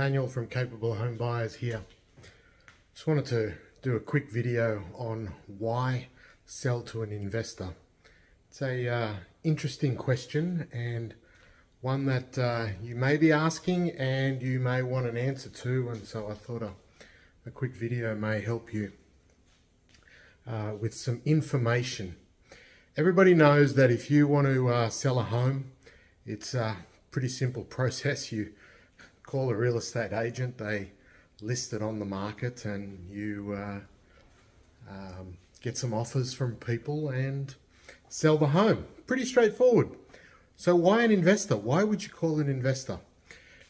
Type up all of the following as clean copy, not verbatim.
Emmanuel from Capable Home Buyers here. Just wanted to do a quick video on why sell to an investor. It's a interesting question and one that you may be asking and you may want an answer to, and so I thought a quick video may help you with some information. Everybody knows that if you want to sell a home, it's a pretty simple process. You call a real estate agent, they list it on the market, and you get some offers from people and sell the home. Pretty straightforward. So why an investor? Why would you call an investor?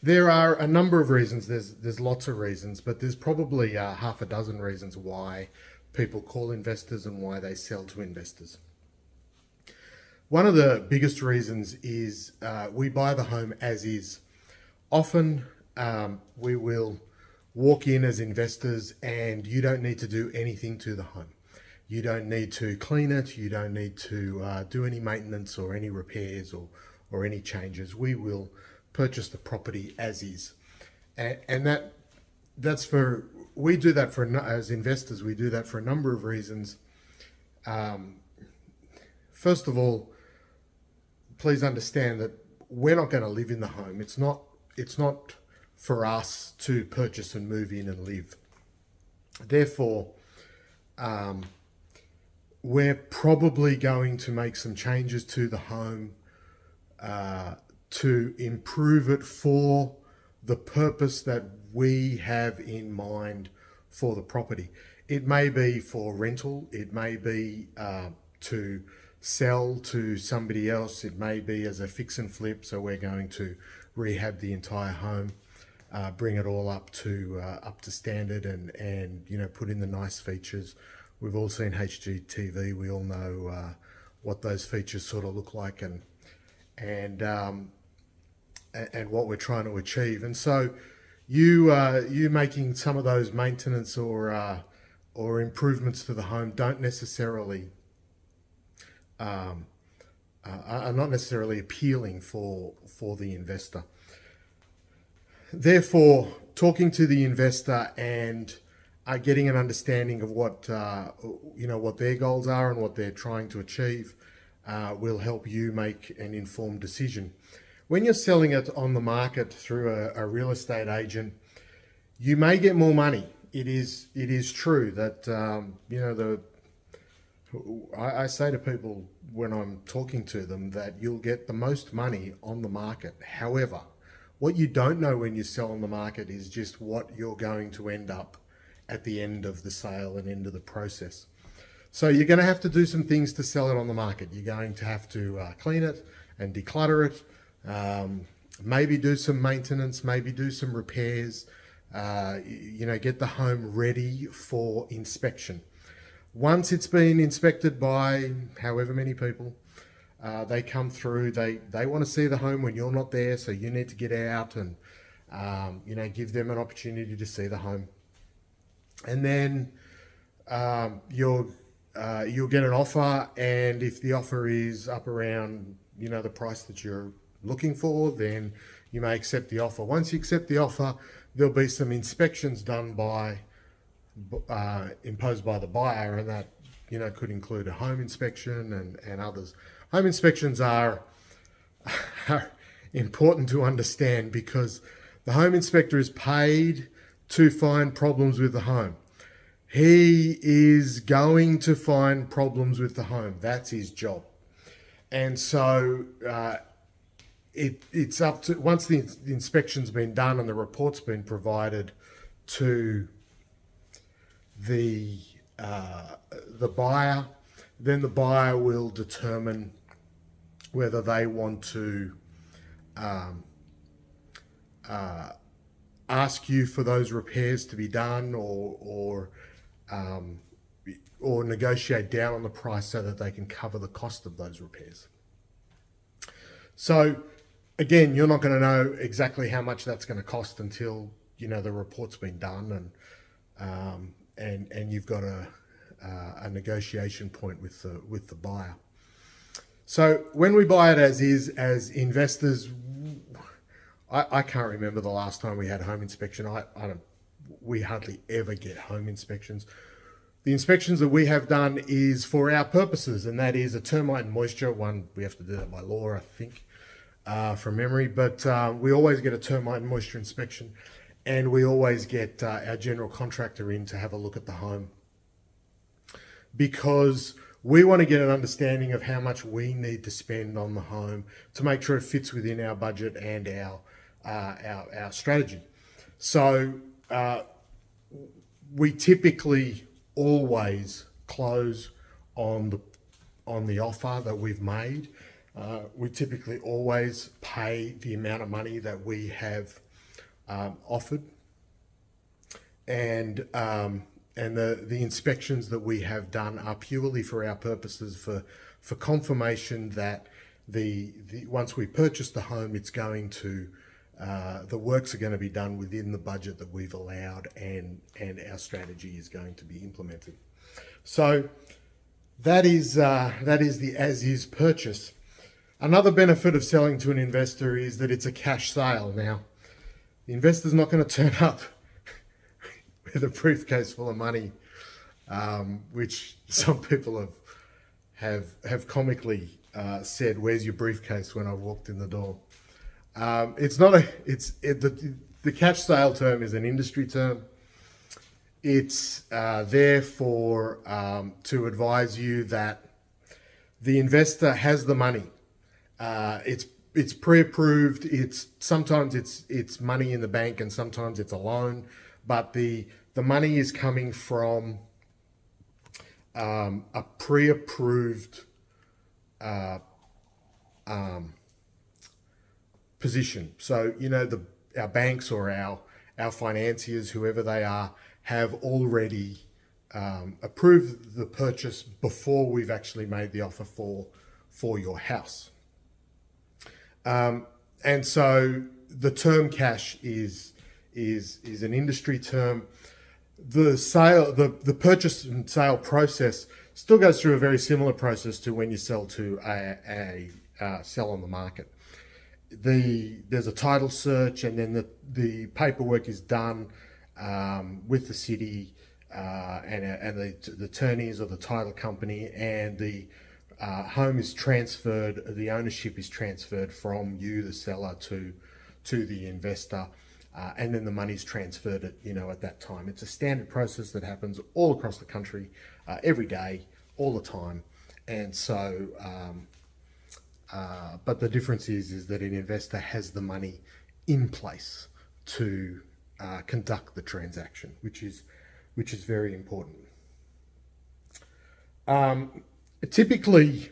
There are a number of reasons. There's lots of reasons, but there's probably half a dozen reasons why people call investors and why they sell to investors. One of the biggest reasons is we buy the home as is. Often we will walk in as investors and you don't need to do anything to the home. You don't need to clean it. You don't need to do any maintenance or any repairs or any changes. We will purchase the property as is. And that's for, we do that for, as investors, we do that for a number of reasons. First of all, please understand that we're not going to live in the home. It's not for us to purchase and move in and live. Therefore, we're probably going to make some changes to the home to improve it for the purpose that we have in mind for the property. It may be for rental, it may be to sell to somebody else, it may be as a fix and flip, so we're going to rehab the entire home, bring it all up to standard, and you know, put in the nice features. We've all seen HGTV. We all know what those features sort of look like and what we're trying to achieve. And so you making some of those maintenance or improvements to the home don't necessarily are not necessarily appealing for the investor. Therefore, talking to the investor and getting an understanding of what what their goals are and what they're trying to achieve will help you make an informed decision. When you're selling it on the market through a real estate agent, you may get more money. It is true that I say to people when I'm talking to them that you'll get the most money on the market. However, what you don't know when you sell on the market is just what you're going to end up at the end of the sale and end of the process. So you're going to have to do some things to sell it on the market. You're going to have to clean it and declutter it, maybe do some maintenance, maybe do some repairs, get the home ready for inspection. Once it's been inspected by however many people, they come through, they want to see the home when you're not there, so you need to get out and give them an opportunity to see the home. And then you'll get an offer, and if the offer is up around the price that you're looking for, then you may accept the offer. Once you accept the offer, there'll be some inspections done imposed by the buyer, and that could include a home inspection and others. Home inspections are important to understand because the home inspector is paid to find problems with the home. He is going to find problems with the home. That's his job. And so it's up to, once the inspection's been done and the report's been provided to the buyer, then the buyer will determine whether they want to ask you for those repairs to be done or negotiate down on the price so that they can cover the cost of those repairs. So again, you're not going to know exactly how much that's going to cost until the report's been done and you've got a negotiation point with the buyer. So when we buy it as is, as investors, I can't remember the last time we had home inspection. I don't. We hardly ever get home inspections. The inspections that we have done is for our purposes, and that is a termite and moisture one. We have to do that by law, I think, from memory. But we always get a termite and moisture inspection, and we always get our general contractor in to have a look at the home, because we want to get an understanding of how much we need to spend on the home to make sure it fits within our budget and our strategy. So we typically always close on the offer that we've made. We typically always pay the amount of money that we have offered, and the inspections that we have done are purely for our purposes, for confirmation that the once we purchase the home, it's going to the works are going to be done within the budget that we've allowed, and our strategy is going to be implemented. So that is the as-is purchase. Another benefit of selling to an investor is that it's a cash sale. Now, the investor's not going to turn up with a briefcase full of money, which some people have comically said, "Where's your briefcase?" when I walked in the door. It's not the cash sale term is an industry term. It's there for to advise you that the investor has the money. It's pre-approved. Sometimes it's money in the bank, and sometimes it's a loan. But the money is coming from a pre-approved position. So our banks or our financiers, whoever they are, have already approved the purchase before we've actually made the offer for your house. And so the term cash is an industry term. The purchase and sale process still goes through a very similar process to when you sell to a sell on the market. There's a title search, and then the paperwork is done with the city and the attorneys or the title company, and the home is transferred. The ownership is transferred from you, the seller, to the investor, and then the money's transferred at that time. It's a standard process that happens all across the country, every day, all the time, and so. But the difference is that an investor has the money in place to conduct the transaction, which is very important. Typically,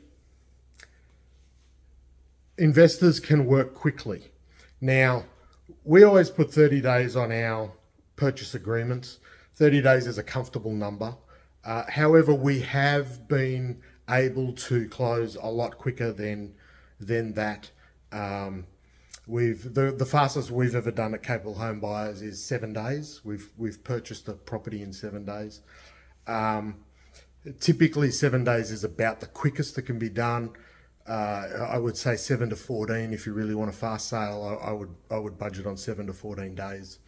investors can work quickly. Now, we always put 30 days on our purchase agreements. 30 days is a comfortable number. However, we have been able to close a lot quicker than that. The fastest we've ever done at Capable Home Buyers is 7 days. We've purchased a property in 7 days. Typically 7 days is about the quickest that can be done. I would say 7 to 14 if you really want a fast sale. I would budget on 7 to 14 days.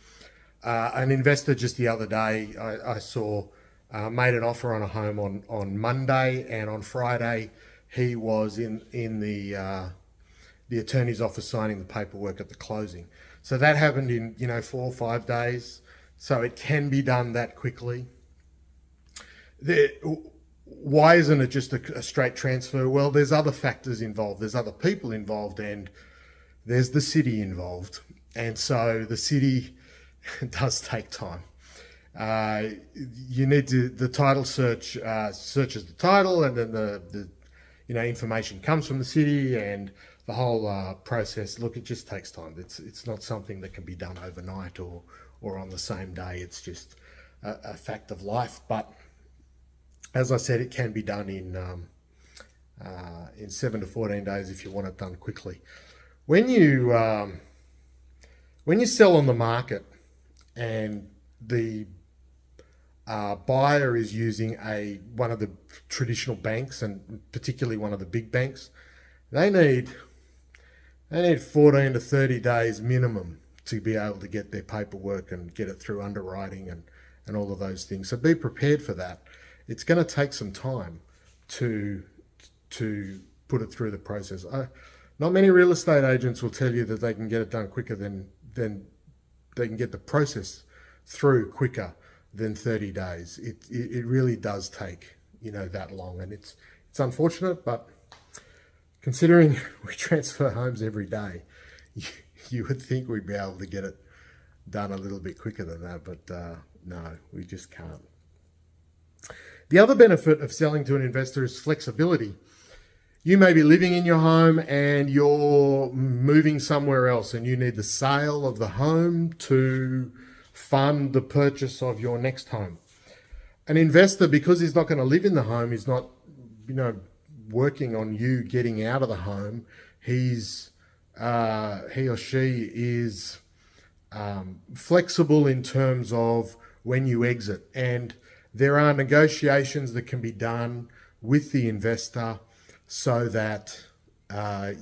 An investor just the other day I saw made an offer on a home on Monday, and on Friday he was in the attorney's office signing the paperwork at the closing. So that happened in 4 or 5 days. So it can be done that quickly. Why isn't it just a straight transfer? Well, there's other factors involved. There's other people involved, and there's the city involved. And so the city does take time. You need the title search searches the title, and then the information comes from the city, and the whole process. Look, it just takes time. It's not something that can be done overnight or on the same day. It's just a fact of life. But as I said, it can be done in 7 to 14 days if you want it done quickly. When you sell on the market and the buyer is using one of the traditional banks, and particularly one of the big banks, they need They need 14 to 30 days minimum to be able to get their paperwork and get it through underwriting and all of those things. So be prepared for that. It's going to take some time to put it through the process. Not many real estate agents will tell you that they can get it done quicker than they can get the process through quicker than 30 days. It really does take, that long, and it's unfortunate, but considering we transfer homes every day, you would think we'd be able to get it done a little bit quicker than that, but no, we just can't. The other benefit of selling to an investor is flexibility. You may be living in your home and you're moving somewhere else and you need the sale of the home to fund the purchase of your next home. An investor, because he's not going to live in the home, he's not, working on you getting out of the home. He or she is flexible in terms of when you exit, and there are negotiations that can be done with the investor so that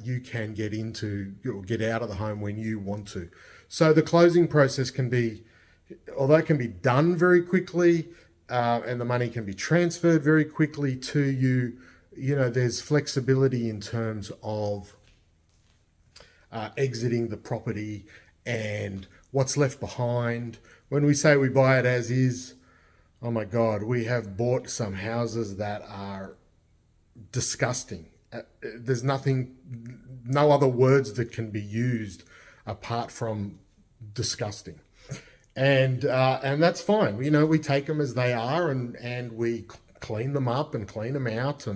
you can get into or get out of the home when you want to. So the closing process can be, although it can be done very quickly and the money can be transferred very quickly to you, there's flexibility in terms of exiting the property and what's left behind. When we say we buy it as is, oh my God, we have bought some houses that are disgusting. There's no other words that can be used apart from disgusting. And that's fine. We take them as they are and we clean them up and clean them out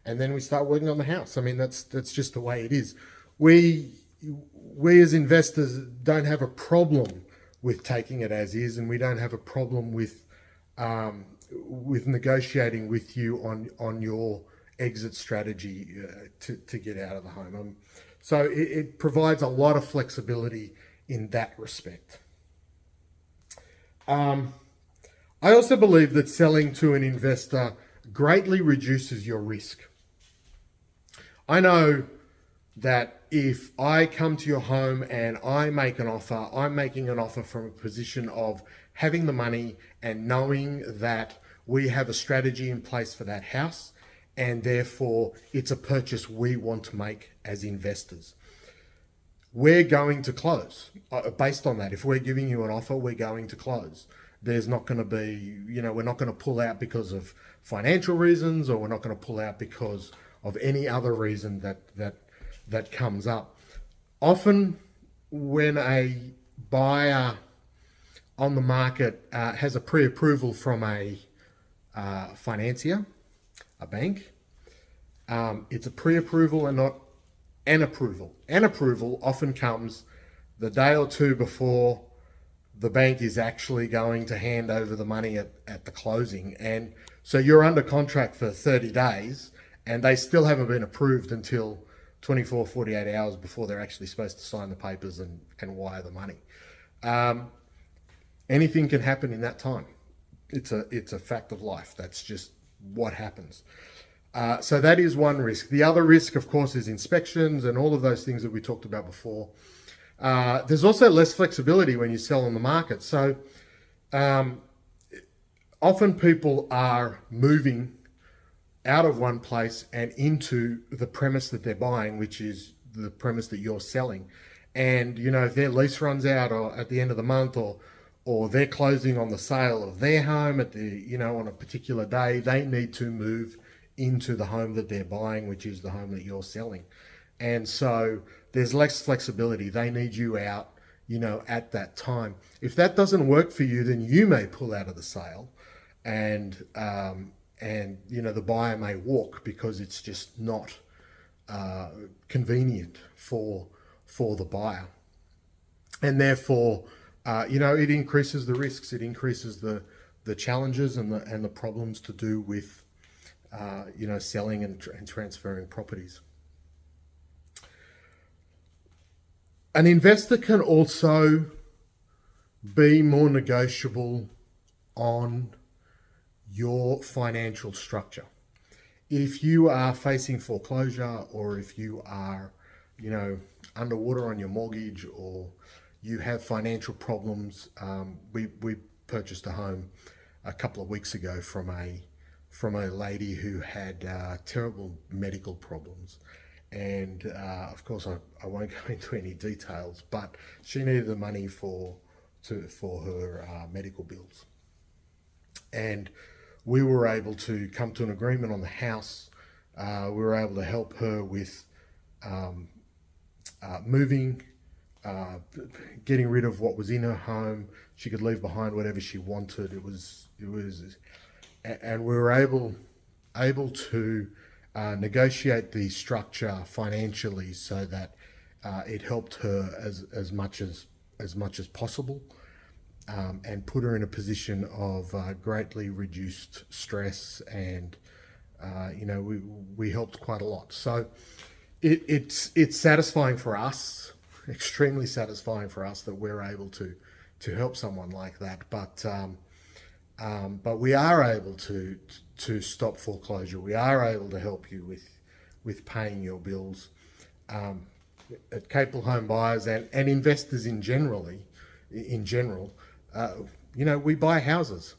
and then we start working on the house. I mean, that's just the way it is. We as investors don't have a problem with taking it as is, and we don't have a problem with negotiating with you on your exit strategy to get out of the home. So it provides a lot of flexibility in that respect. I also believe that selling to an investor greatly reduces your risk. I know that if I come to your home and I make an offer, I'm making an offer from a position of having the money and knowing that we have a strategy in place for that house, and therefore it's a purchase we want to make as investors. We're going to close based on that. If we're giving you an offer, we're going to close. There's not going to be, we're not going to pull out because of financial reasons, or we're not going to pull out because of any other reason that comes up. Often when a buyer on the market has a pre-approval from a financier, a bank, it's a pre-approval and not an approval. An approval often comes the day or two before the bank is actually going to hand over the money at the closing. And so you're under contract for 30 days and they still haven't been approved until 24, 48 hours before they're actually supposed to sign the papers and wire the money. Anything can happen in that time. It's a fact of life. That's just what happens. So that is one risk. The other risk, of course, is inspections and all of those things that we talked about before. There's also less flexibility when you sell on the market. So often people are moving out of one place and into the premise that they're buying, which is the premise that you're selling. And, if their lease runs out or at the end of the month, or they're closing on the sale of their home at the, on a particular day, they need to move into the home that they're buying, which is the home that you're selling. And so there's less flexibility. They need you out, at that time. If that doesn't work for you, then you may pull out of the sale and the buyer may walk because it's just not convenient for the buyer. And therefore, it increases the risks. It increases the challenges and the problems to do with selling and transferring properties. An investor can also be more negotiable on your financial structure. If you are facing foreclosure, or if you are, underwater on your mortgage, or you have financial problems. We purchased a home a couple of weeks ago from a lady who had terrible medical problems, and of course I won't go into any details, but she needed the money for her medical bills, and we were able to come to an agreement on the house. We were able to help her with moving, getting rid of what was in her home. She could leave behind whatever she wanted. And we were able to negotiate the structure financially so that it helped her as much as possible, and put her in a position of greatly reduced stress, and we helped quite a lot. So it's satisfying for us, extremely satisfying for us, that we're able to help someone like that. But we are able to stop foreclosure. We are able to help you with paying your bills. At Capable Home Buyers and investors in general, we buy houses.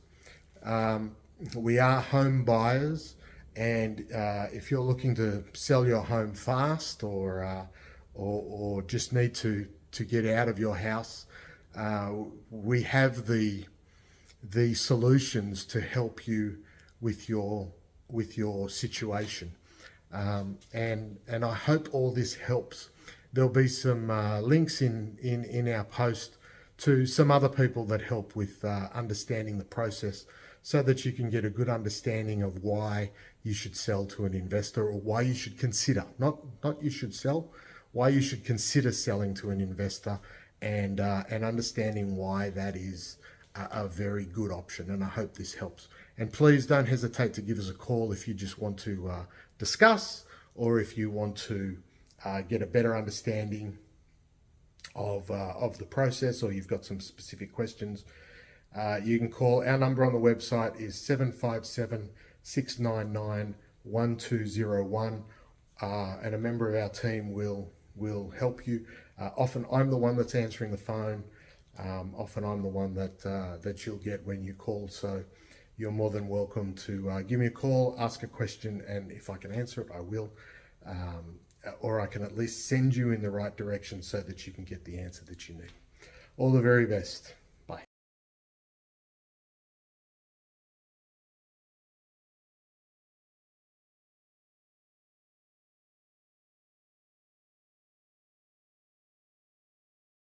We are home buyers, and if you're looking to sell your home fast, or just need to get out of your house, we have the solutions to help you with your situation. And I hope all this helps. There'll be some links in our post to some other people that help with understanding the process, so that you can get a good understanding of why you should sell to an investor, or why you should consider, not you should sell, why you should consider selling to an investor, and understanding why that is a very good option. And I hope this helps. And please don't hesitate to give us a call if you just want to discuss, or if you want to get a better understanding of the process, or you've got some specific questions. You can call. Our number on the website is 757-699-1201, and a member of our team will help you. Often I'm the one that's answering the phone. Often I'm the one that you'll get when you call. So you're more than welcome to give me a call, ask a question, and if I can answer it, I will. Or I can at least send you in the right direction so that you can get the answer that you need. All the very best.